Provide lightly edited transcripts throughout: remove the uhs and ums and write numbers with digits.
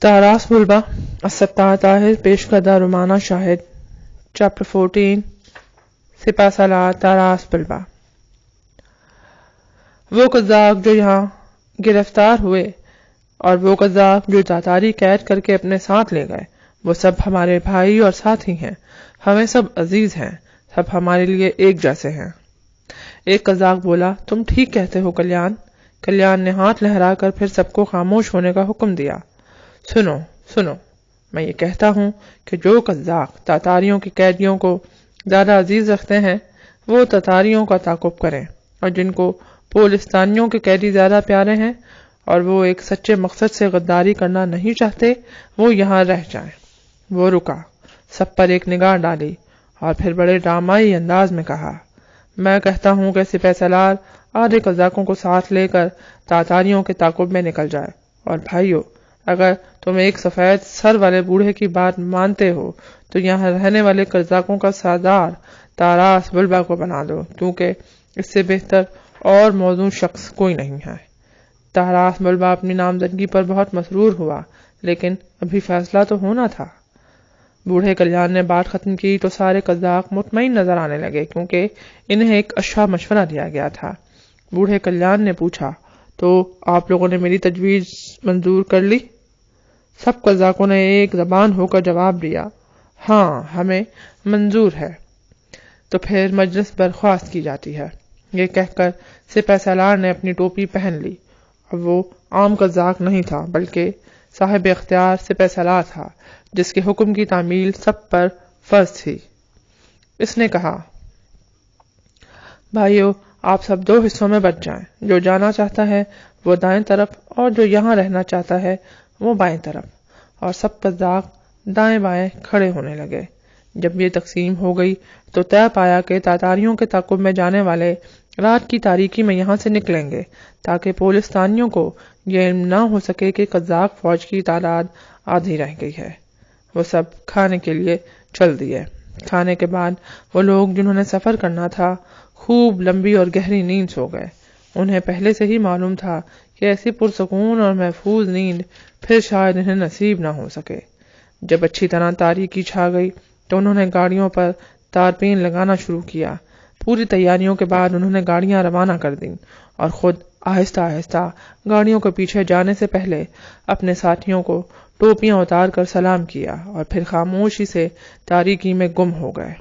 تاراس بلبا الستار طاہر پیش کردہ رومانہ شاہد چیپٹر 14 سپہ سالار تاراس بلبا۔ وہ قذاق جو یہاں گرفتار ہوئے اور وہ قذاق جو تاتاری قید کر کے اپنے ساتھ لے گئے، وہ سب ہمارے بھائی اور ساتھی ہیں، ہمیں سب عزیز ہیں، سب ہمارے لیے ایک جیسے ہیں۔ ایک قذاق بولا، تم ٹھیک کہتے ہو کلیان۔ کلیان نے ہاتھ لہرا کر پھر سب کو خاموش ہونے کا حکم دیا۔ سنو سنو، میں یہ کہتا ہوں کہ جو قذاق تاتاریوں کے قیدیوں کو زیادہ عزیز رکھتے ہیں وہ تاتاریوں کا تعاقب کریں، اور جن کو پولستانیوں کے قیدی زیادہ پیارے ہیں اور وہ ایک سچے مقصد سے غداری کرنا نہیں چاہتے وہ یہاں رہ جائیں۔ وہ رکا، سب پر ایک نگاہ ڈالی اور پھر بڑے ڈرامائی انداز میں کہا، میں کہتا ہوں کہ سپہ سالار آدھے قذاقوں کو ساتھ لے کر تاتاریوں کے تعاقب میں نکل جائے، اور بھائیو، اگر تم ایک سفید سر والے بوڑھے کی بات مانتے ہو تو یہاں رہنے والے قذاقوں کا سردار تاراس بلبا کو بنا دو، کیونکہ اس سے بہتر اور موزوں شخص کوئی نہیں ہے۔ تاراس بلبا اپنی نامزدگی پر بہت مسرور ہوا، لیکن ابھی فیصلہ تو ہونا تھا۔ بوڑھے کلیان نے بات ختم کی تو سارے قذاق مطمئن نظر آنے لگے، کیونکہ انہیں ایک اچھا مشورہ دیا گیا تھا۔ بوڑھے کلیان نے پوچھا، تو آپ لوگوں نے میری تجویز منظور کر لی؟ سب قذاقوں نے ایک زبان ہو کر جواب دیا، ہاں ہمیں منظور ہے۔ تو پھر مجلس برخاست کی جاتی ہے۔ یہ کہہ کر سپہ سالار نے اپنی ٹوپی پہن لی۔ اب وہ عام قذاق نہیں تھا، بلکہ صاحب اختیار سپہ سالار تھا، جس کے حکم کی تعمیل سب پر فرض تھی۔ اس نے کہا، بھائیو، آپ سب دو حصوں میں بٹ جائیں، جو جانا چاہتا ہے وہ دائیں طرف اور جو یہاں رہنا چاہتا ہے وہ بائیں طرف۔ اور سب قذاق دائیں بائیں کھڑے ہونے لگے۔ جب یہ تقسیم ہو گئی تو طے پایا کہ تاتاریوں کے تعاقب میں جانے والے رات کی تاریکی میں یہاں سے نکلیں گے، تاکہ پولستانیوں کو یہ علم نہ ہو سکے کہ قذاق فوج کی تعداد آدھی رہ گئی ہے۔ وہ سب کھانے کے لیے چل دیے۔ کھانے کے بعد وہ لوگ جنہوں نے سفر کرنا تھا خوب لمبی اور گہری نیند سو گئے۔ انہیں پہلے سے ہی معلوم تھا کہ ایسی پرسکون اور محفوظ نیند پھر شاید انہیں نصیب نہ ہو سکے۔ جب اچھی طرح تاریکی چھا گئی تو انہوں نے گاڑیوں پر تارپین لگانا شروع کیا۔ پوری تیاریوں کے بعد انہوں نے گاڑیاں روانہ کر دیں اور خود آہستہ آہستہ گاڑیوں کے پیچھے جانے سے پہلے اپنے ساتھیوں کو ٹوپیاں اتار کر سلام کیا اور پھر خاموشی سے تاریکی میں گم ہو گئے۔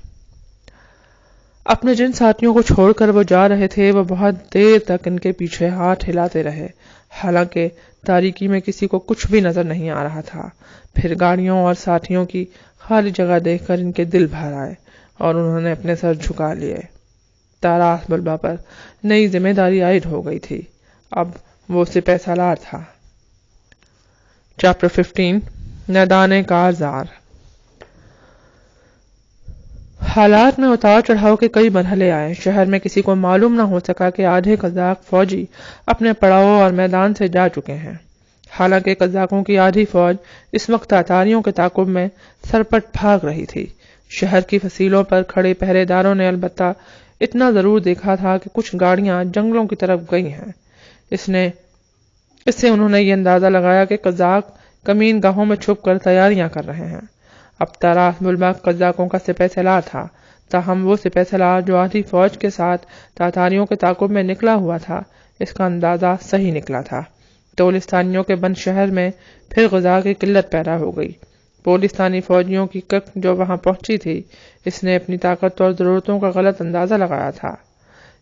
اپنے جن ساتھیوں کو چھوڑ کر وہ جا رہے تھے وہ بہت دیر تک ان کے پیچھے ہاتھ ہلاتے رہے، حالانکہ تاریکی میں کسی کو کچھ بھی نظر نہیں آ رہا تھا۔ پھر گاڑیوں اور ساتھیوں کی خالی جگہ دیکھ کر ان کے دل بھر آئے اور انہوں نے اپنے سر جھکا لیے۔ تاراس بلبا پر نئی ذمہ داری عائد ہو گئی تھی۔ اب وہ سپہ سالار تھا۔ چیپٹر 15 میدان کارزار۔ حالات میں اتار چڑھاؤ کے کئی مرحلے آئے۔ شہر میں کسی کو معلوم نہ ہو سکا کہ آدھے قذاق فوجی اپنے پڑاؤ اور میدان سے جا چکے ہیں، حالانکہ قذاقوں کی آدھی فوج اس وقت تاتاریوں کے تعاقب میں سرپٹ بھاگ رہی تھی۔ شہر کی فصیلوں پر کھڑے پہرے داروں نے البتہ اتنا ضرور دیکھا تھا کہ کچھ گاڑیاں جنگلوں کی طرف گئی ہیں۔ اس سے انہوں نے یہ اندازہ لگایا کہ قذاق کمین گاہوں میں چھپ کر تیاریاں کر رہے ہیں۔ اب تاراس بلبا قذاقوں کا سپہ سالار تھا، تاہم وہ سپہ سالار جو آدھی فوج کے ساتھ تاتاریوں کے تعاقب میں نکلا ہوا تھا، اس کا اندازہ صحیح نکلا تھا۔ پولستانیوں کے بند شہر میں پھر غذا کی قلت پیدا ہو گئی۔ پولستانی فوجیوں کی کک جو وہاں پہنچی تھی، اس نے اپنی طاقت اور ضرورتوں کا غلط اندازہ لگایا تھا۔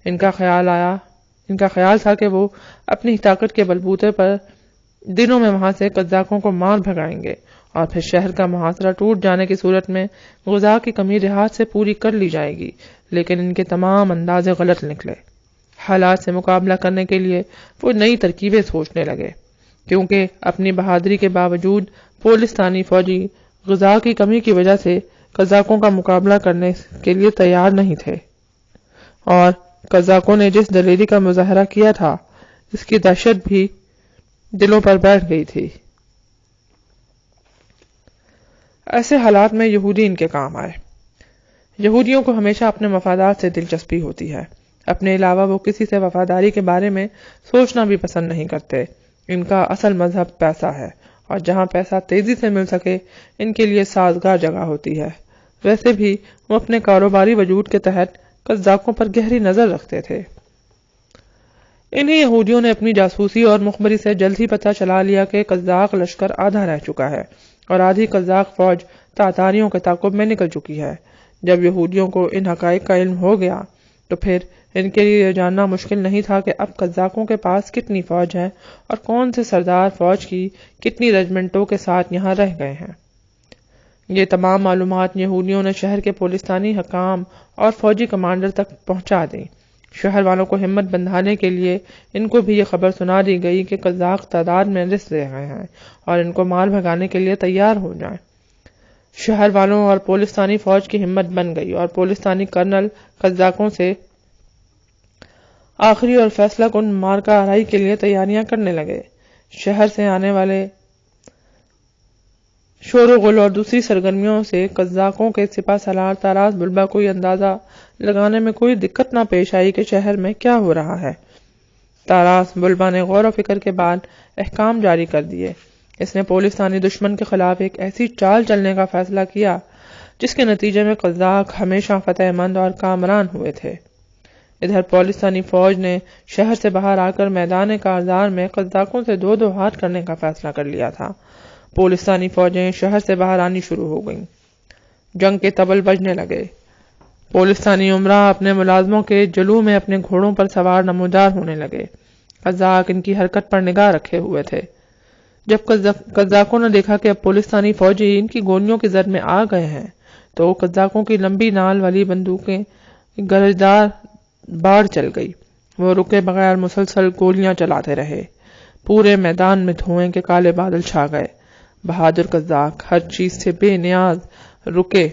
ان کا خیال تھا کہ وہ اپنی طاقت کے بلبوتے پر دنوں میں وہاں سے قذاقوں کو مار بھگائیں گے اور پھر شہر کا محاصرہ ٹوٹ جانے کی صورت میں غذا کی کمی دیہات سے پوری کر لی جائے گی، لیکن ان کے تمام اندازے غلط نکلے۔ حالات سے مقابلہ کرنے کے لیے وہ نئی ترکیبیں سوچنے لگے، کیونکہ اپنی بہادری کے باوجود پولستانی فوجی غذا کی کمی کی وجہ سے قذاقوں کا مقابلہ کرنے کے لیے تیار نہیں تھے، اور قذاقوں نے جس دلیری کا مظاہرہ کیا تھا اس کی دہشت بھی دلوں پر بیٹھ گئی تھی۔ ایسے حالات میں یہودی ان کے کام آئے۔ یہودیوں کو ہمیشہ اپنے مفادات سے دلچسپی ہوتی ہے، اپنے علاوہ وہ کسی سے وفاداری کے بارے میں سوچنا بھی پسند نہیں کرتے۔ ان کا اصل مذہب پیسہ ہے اور جہاں پیسہ تیزی سے مل سکے ان کے لیے سازگار جگہ ہوتی ہے۔ ویسے بھی وہ اپنے کاروباری وجود کے تحت قزاقوں پر گہری نظر رکھتے تھے۔ انہیں یہودیوں نے اپنی جاسوسی اور مخبری سے جلد ہی پتہ چلا لیا کہ قزاق لشکر آدھا رہ چکا ہے اور آدھی قزاق فوج تاتاریوں کے تعاقب میں نکل چکی ہے۔ جب یہودیوں کو ان حقائق کا علم ہو گیا تو پھر ان کے لیے یہ جاننا مشکل نہیں تھا کہ اب قزاقوں کے پاس کتنی فوج ہے اور کون سے سردار فوج کی کتنی رجمنٹوں کے ساتھ یہاں رہ گئے ہیں۔ یہ تمام معلومات یہودیوں نے شہر کے پولیسانی حکام اور فوجی کمانڈر تک پہنچا دیں۔ شہر والوں کو ہمت بندھانے کے لیے ان کو بھی یہ خبر سنا دی گئی کہ قزاق تعداد میں رس رہے ہیں اور ان کو مار بھگانے کے لیے تیار ہو جائیں۔ شہر والوں اور پولیسانی فوج کی ہمت بن گئی اور پولیسانی کرنل قزاقوں سے آخری اور فیصلہ کن مارکہ آرائی کے لیے تیاریاں کرنے لگے۔ شہر سے آنے والے شور و غل اور دوسری سرگرمیوں سے قزاقوں کے سپہ سالار تاراس بلبہ کو یہ اندازہ لگانے میں کوئی دقت نہ پیش آئی کہ شہر میں کیا ہو رہا ہے۔ تاراس بلبہ نے غور و فکر کے بعد احکام جاری کر دیے۔ اس نے پولیسانی دشمن کے خلاف ایک ایسی چال چلنے کا فیصلہ کیا جس کے نتیجے میں قزاق ہمیشہ فتح مند اور کامران ہوئے تھے۔ ادھر پولیسانی فوج نے شہر سے باہر آ کر میدان کارزار میں قزاقوں سے دو ہاتھ کرنے کا فیصلہ کر لیا تھا۔ پولیسانی فوجیں شہر سے باہر آنی شروع ہو گئیں۔ جنگ کے طبل بجنے لگے۔ پولیسانی عمرہ اپنے ملازموں کے جلوہ میں اپنے گھوڑوں پر سوار نمودار ہونے لگے۔ قزاق ان کی حرکت پر نگاہ رکھے ہوئے تھے۔ جب قزاقوں نے دیکھا کہ اب پولیسانی فوجی ان کی گولیوں کی زد میں آ گئے ہیں تو قزاقوں کی لمبی نال والی بندوقیں گرجدار باڑ چل گئی۔ وہ رکے بغیر مسلسل گولیاں چلاتے رہے۔ پورے میدان میں دھوئیں کے کالے بادل چھا گئے۔ بہادر قزاق ہر چیز سے بے نیاز رکے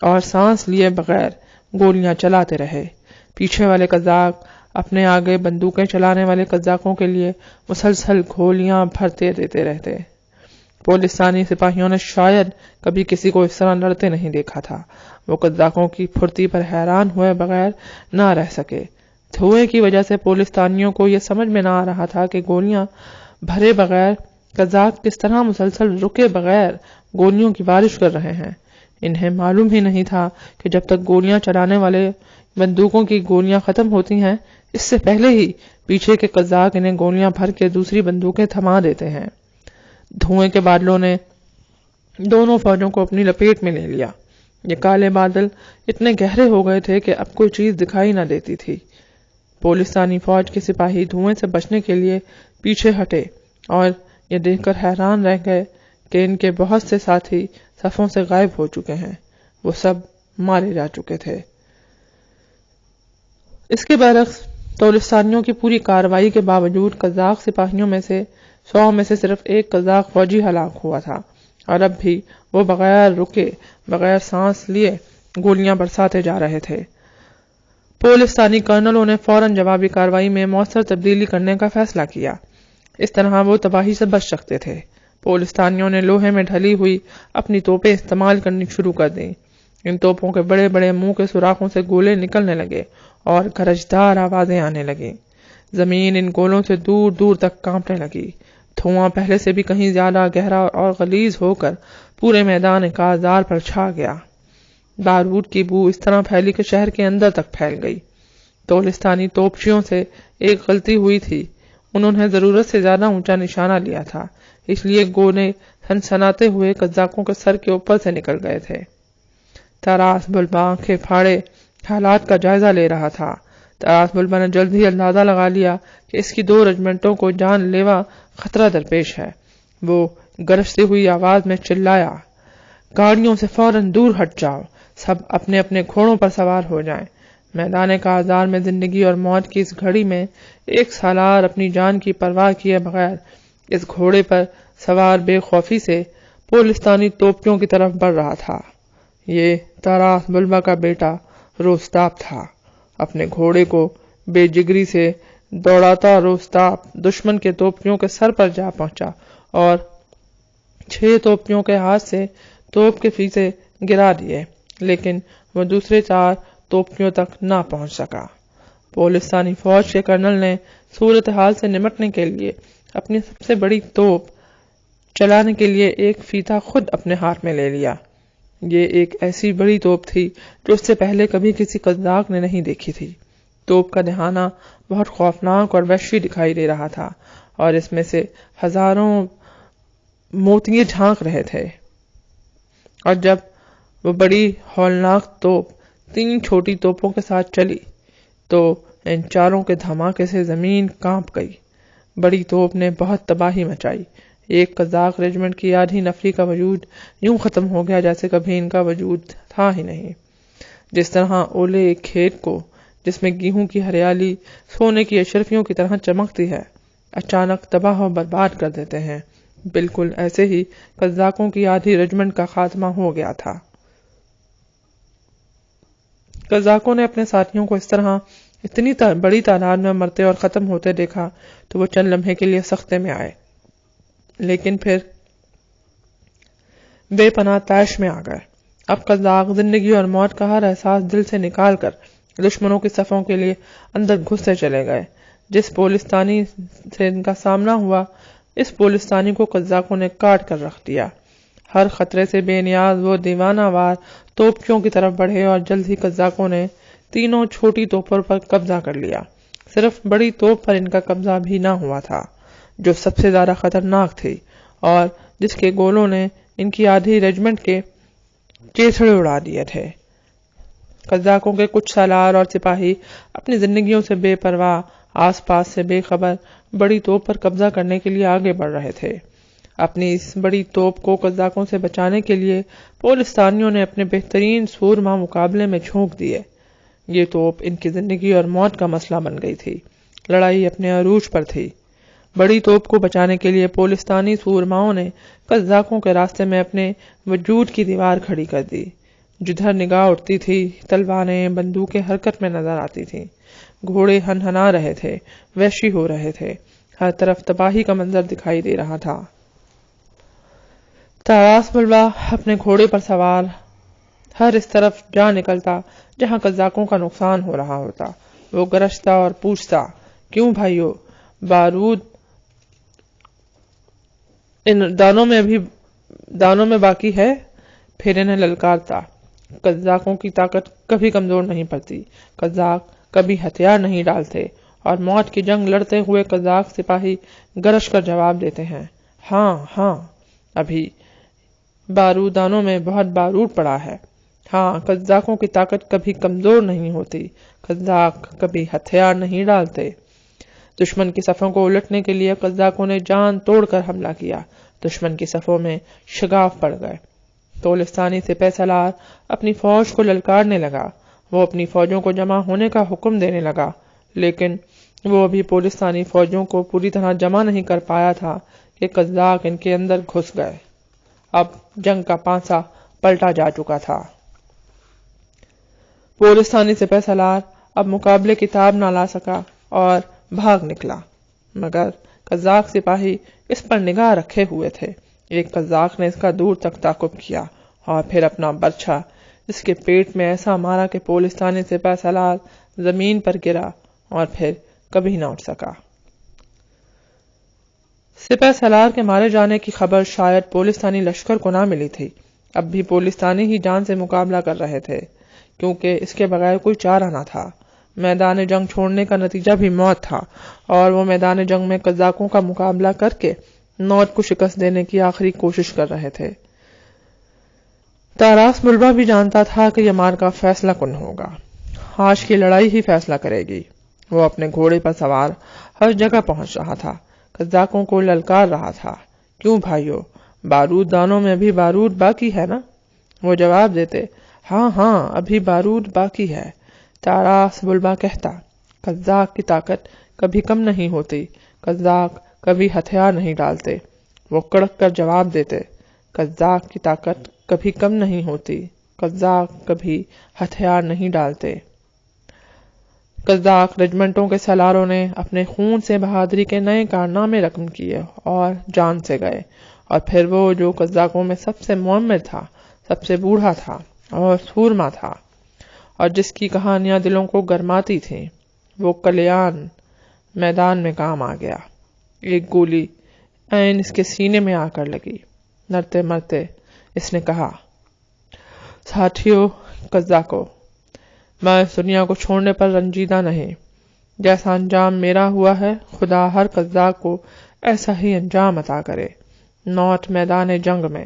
اور سانس لیے بغیر گولیاں چلاتے رہے۔ پیچھے والے قزاق اپنے آگے بندوقیں چلانے والے قزاقوں کے لیے مسلسل گولیاں بھرتے دیتے رہتے۔ پولیسانی سپاہیوں نے شاید کبھی کسی کو اس طرح لڑتے نہیں دیکھا تھا۔ وہ قزاقوں کی پھرتی پر حیران ہوئے بغیر نہ رہ سکے۔ دھوئے کی وجہ سے پولیسانیوں کو یہ سمجھ میں نہ آ رہا تھا کہ گولیاں بھرے بغیر قزاق کس طرح مسلسل رکے بغیر گولیوں کی بارش کر رہے ہیں۔ انہیں معلوم ہی نہیں تھا کہ جب تک گولیاں چلانے والے بندوقوں کی گولیاں ختم ہوتی ہیں اس سے پہلے ہی پیچھے کے قزاق انہیں گولیاں بھر کے دوسری بندوقیں تھما دیتے ہیں۔ دھوئیں کے بادلوں نے دونوں فوجوں کو اپنی لپیٹ میں لے لیا۔ یہ کالے بادل اتنے گہرے ہو گئے تھے کہ اب کوئی چیز دکھائی نہ دیتی تھی۔ پولیسانی فوج کے سپاہی دھوئیں سے بچنے کے لیے پیچھے ہٹے اور یہ دیکھ کر حیران رہ گئے کہ ان کے بہت سے ساتھی صفوں سے غائب ہو چکے ہیں۔ وہ سب مارے جا چکے تھے۔ اس کے برعکس پولیسانیوں کی پوری کارروائی کے باوجود قزاق سپاہیوں میں سے 100 میں سے صرف ایک قزاق فوجی ہلاک ہوا تھا اور اب بھی وہ بغیر رکے بغیر سانس لیے گولیاں برساتے جا رہے تھے۔ پولیسانی کرنلوں نے فوراً جوابی کارروائی میں مؤثر تبدیلی کرنے کا فیصلہ کیا۔ اس طرح وہ تباہی سے بچ سکتے تھے۔ پولیسانیوں نے لوہے میں ڈھلی ہوئی اپنی توپیں استعمال کرنی شروع کر دیں۔ ان توپوں کے بڑے بڑے منہ کے سوراخوں سے گولے نکلنے لگے اور گرجدار آوازیں آنے لگیں۔ زمین ان گولوں سے دور دور تک کانپنے لگی۔ دھواں پہلے سے بھی کہیں زیادہ گہرا اور غلیظ ہو کر پورے میدان کارزار پر چھا گیا۔ بارود کی بو اس طرح پھیلی کہ شہر کے اندر تک پھیل گئی۔ پولیسانی توپچیوں سے ایک غلطی ہوئی تھی۔ انہوں نے ضرورت سے زیادہ اونچا نشانہ لیا تھا، اس لیے گولے سنسناتے ہوئے قزاقوں کے سر کے اوپر سے نکل گئے تھے۔ تاراس بلبہ آنکھیں پھاڑے حالات کا جائزہ لے رہا تھا۔ تاراس بلبہ نے جلد ہی اندازہ لگا لیا کہ اس کی 2 رجمنٹوں کو جان لیوا خطرہ درپیش ہے۔ وہ گرجتی ہوئی آواز میں چلایا، گاڑیوں سے فوراً دور ہٹ جاؤ، سب اپنے اپنے گھوڑوں پر سوار ہو جائیں۔ میدان کارزار میں زندگی اور موت کی اس گھڑی میں ایک سالار اپنی جان کی پرواہ کیے بغیر اس گھوڑے پر سوار بے خوفی سے پولیسانی توپیوں کی طرف بڑھ رہا تھا۔ یہ تاراس بلبہ کا بیٹا روستاپ تھا۔ اپنے گھوڑے کو بے جگری سے دوڑاتا روستاپ دشمن کے توپیوں کے سر پر جا پہنچا اور 6 توپیوں کے ہاتھ سے توپ کے فیسے گرا دیے، لیکن وہ دوسرے 4 توپیوں تک نہ پہنچ سکا۔ پولیسانی فوج کے کرنل نے صورتحال سے نمٹنے کے لیے اپنی سب سے بڑی توپ چلانے کے لیے ایک فیتا خود اپنے ہاتھ میں لے لیا۔ یہ ایک ایسی بڑی توپ تھی جو اس سے پہلے کبھی کسی قزاق نے نہیں دیکھی تھی۔ توپ کا دہانہ بہت خوفناک اور وحشی دکھائی دے رہا تھا اور اس میں سے ہزاروں موتیے جھانک رہے تھے، اور جب وہ بڑی ہولناک توپ 3 چھوٹی توپوں کے ساتھ چلی تو ان چاروں کے دھماکے سے زمین کانپ گئی۔ بڑی توپ نے بہت تباہی مچائی۔ ایک قزاق ریجمنٹ کی آدھی نفری کا وجود یوں ختم ہو گیا جیسے کبھی ان کا وجود تھا ہی نہیں۔ جس طرح اولے ایک کھیت کو جس میں گیہوں کی ہریالی سونے کی اشرفیوں کی طرح چمکتی ہے اچانک تباہ و برباد کر دیتے ہیں، بالکل ایسے ہی قزاقوں کی آدھی ریجمنٹ کا خاتمہ ہو گیا تھا۔ قزاقوں نے اپنے ساتھیوں کو اس طرح اتنی بڑی تعداد میں مرتے اور ختم ہوتے دیکھا تو وہ چند لمحے کے لیے سختے میں آئے، لیکن پھر بے پناہ طیش میں آ گئے۔ اب قزاق زندگی اور موت کا ہر احساس دل سے نکال کر دشمنوں کی صفوں کے لیے اندر گھستے چلے گئے۔ جس پولستانی سے ان کا سامنا ہوا اس پولستانی کو قزاقوں نے کاٹ کر رکھ دیا۔ ہر خطرے سے بے نیاز وہ دیوانہ وار توپچیوں کی طرف بڑھے اور جلد ہی قزاقوں نے تینوں چھوٹی توپوں پر قبضہ کر لیا۔ صرف بڑی توپ پر ان کا قبضہ بھی نہ ہوا تھا جو سب سے زیادہ خطرناک تھی اور جس کے گولوں نے ان کی آدھی ریجمنٹ کے چیسڑے اڑا دیے تھے۔ قزاقوں کے کچھ سالار اور سپاہی اپنی زندگیوں سے بے پرواہ آس پاس سے بے خبر بڑی توپ پر قبضہ کرنے کے لیے آگے بڑھ رہے تھے۔ اپنی اس بڑی توپ کو قزاقوں سے بچانے کے لیے پولستانیوں نے اپنے بہترین سورما مقابلے میں جھونک دیے۔ یہ توپ ان کی زندگی اور موت کا مسئلہ بن گئی تھی۔ لڑائی اپنے عروج پر تھی۔ بڑی توپ کو بچانے کے لیے پولستانی سورماؤں نے قزاقوں کے راستے میں اپنے وجود کی دیوار کھڑی کر دی۔ جدھر نگاہ اٹھتی تھی تلواریں بندوقیں حرکت میں نظر آتی تھیں، گھوڑے ہنہنا رہے تھے، وحشی ہو رہے تھے، ہر طرف تباہی کا منظر دکھائی دے رہا تھا۔ تاراس بلوا اپنے گھوڑے پر سوار ہر اس طرف جا نکلتا جہاں قزاقوں کا نقصان ہو رہا ہوتا۔ وہ گرجتا اور پوچھتا، کیوں بھائیو، بارود ان دانوں میں باقی ہے؟ پھر انہیں للکارتا۔ قزاقوں کی طاقت کبھی کمزور نہیں پڑتی، قزاق کبھی ہتھیار نہیں ڈالتے، اور موت کی جنگ لڑتے ہوئے قزاق سپاہی گرج کر جواب دیتے ہیں، ہاں ہاں، ابھی بارودانوں میں بہت بارود پڑا ہے۔ ہاں، قزاقوں کی طاقت کبھی کمزور نہیں ہوتی، قزاق کبھی ہتھیار نہیں ڈالتے۔ دشمن کی صفوں کو الٹنے کے لیے قزاقوں نے جان توڑ کر حملہ کیا، دشمن کی صفوں میں شگاف پڑ گئے۔ پولستانی سپہ سالار اپنی فوج کو للکارنے لگا، وہ اپنی فوجوں کو جمع ہونے کا حکم دینے لگا، لیکن وہ ابھی پولستانی فوجوں کو پوری طرح جمع نہیں کر پایا تھا کہ قزاق ان کے اندر گھس گئے۔ اب جنگ کا پانسا پلٹا جا چکا تھا۔ پولستانی سپہ سالار اب مقابلے کی تاب نہ لا سکا اور بھاگ نکلا، مگر قزاق سپاہی اس پر نگاہ رکھے ہوئے تھے۔ ایک قزاق نے اس کا دور تک تعاقب کیا اور پھر اپنا برچھا اس کے پیٹ میں ایسا مارا کہ پولستانی سپہ سالار زمین پر گرا اور پھر کبھی نہ اٹھ سکا۔ سپہ سالار کے مارے جانے کی خبر شاید پولستانی لشکر کو نہ ملی تھی۔ اب بھی پولستانی ہی جان سے مقابلہ کر رہے تھے، کیونکہ اس کے بغیر کوئی چارہ نہ تھا۔ میدان جنگ چھوڑنے کا نتیجہ بھی موت تھا، اور وہ میدان جنگ میں قزاقوں کا مقابلہ کر کے موت کو شکست دینے کی آخری کوشش کر رہے تھے۔ تاراس بلوا بھی جانتا تھا کہ یہ معرکہ فیصلہ کن ہوگا، آج کی لڑائی ہی فیصلہ کرے گی۔ وہ اپنے گھوڑے پر سوار ہر جگہ پہنچ رہا تھا، قزاقوں کو للکار رہا تھا، کیوں بھائیو، بارود دانوں میں ابھی بارود باقی ہے نا؟ وہ جواب دیتے، ہاں ہاں، ابھی بارود باقی ہے۔ تاراس بلوا کہتا، قزاق کی طاقت کبھی کم نہیں ہوتی، قزاق کبھی ہتھیار نہیں ڈالتے۔ وہ کڑک کر جواب دیتے، قزاق کی طاقت کبھی کم نہیں ہوتی، قزاق کبھی ہتھیار نہیں ڈالتے۔ قزاق ریجمنٹوں کے سالاروں نے اپنے خون سے بہادری کے نئے کارنامے رقم کیے اور جان سے گئے، اور پھر وہ جو قزاقوں میں سب سے معمر تھا، سب سے بوڑھا تھا اور سورما تھا، اور جس کی کہانیاں دلوں کو گرماتی تھیں، وہ کلیان میدان میں کام آ گیا۔ ایک گولی عین اس کے سینے میں آ کر لگی۔ مرتے مرتے اس نے کہا، ساتھیو قزاقو، میں اس دنیا کو چھوڑنے پر رنجیدہ نہیں۔ جیسا انجام میرا ہوا ہے، خدا ہر قزاق کو ایسا ہی انجام عطا کرے۔ موت میدان جنگ میں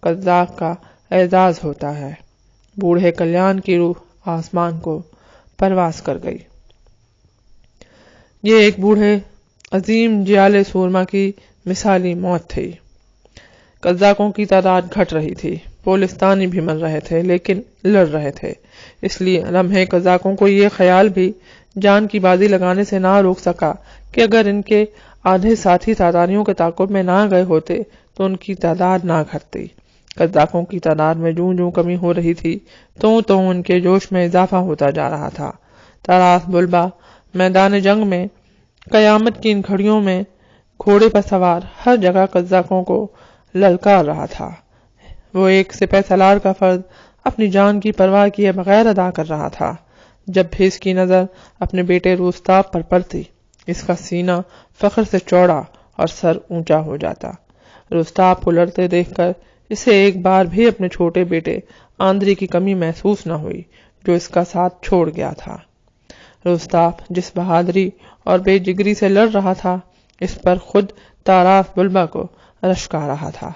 قزاق کا اعزاز ہوتا ہے۔ بوڑھے کلیان کی روح آسمان کو پرواز کر گئی۔ یہ ایک بوڑھے عظیم جیال سورما کی مثالی موت تھی۔ قزاقوں کی تعداد گھٹ رہی تھی، پولستانی بھی مر رہے تھے لیکن لڑ رہے تھے۔ اس لیے لمحے قزاقوں کو یہ خیال بھی جان کی بازی لگانے سے نہ روک سکا کہ اگر ان کے آدھے ساتھی تاتاریوں کے تعاقب میں نہ گئے ہوتے تو ان کی تعداد نہ گھٹتی۔ قزاقوں کی تعداد میں جوں جوں کمی ہو رہی تھی تو ان کے جوش میں اضافہ ہوتا جا رہا تھا۔ تاراس بلبا میدان جنگ میں قیامت کی ان گھڑیوں میں گھوڑے پر سوار ہر جگہ قزاقوں کو للکار رہا تھا۔ وہ ایک سپہ سالار کا فرض اپنی جان کی پرواہ کیے بغیر ادا کر رہا تھا۔ جب بھی اس کی نظر اپنے بیٹے روستاپ پر پڑتی، اس کا سینہ فخر سے چوڑا اور سر اونچا ہو جاتا۔ روستاپ کو لڑتے دیکھ کر اسے ایک بار بھی اپنے چھوٹے بیٹے آندری کی کمی محسوس نہ ہوئی جو اس کا ساتھ چھوڑ گیا تھا۔ روستاپ جس بہادری اور بے جگری سے لڑ رہا تھا، اس پر خود تاراس بلبا کو رشک آ رہا تھا۔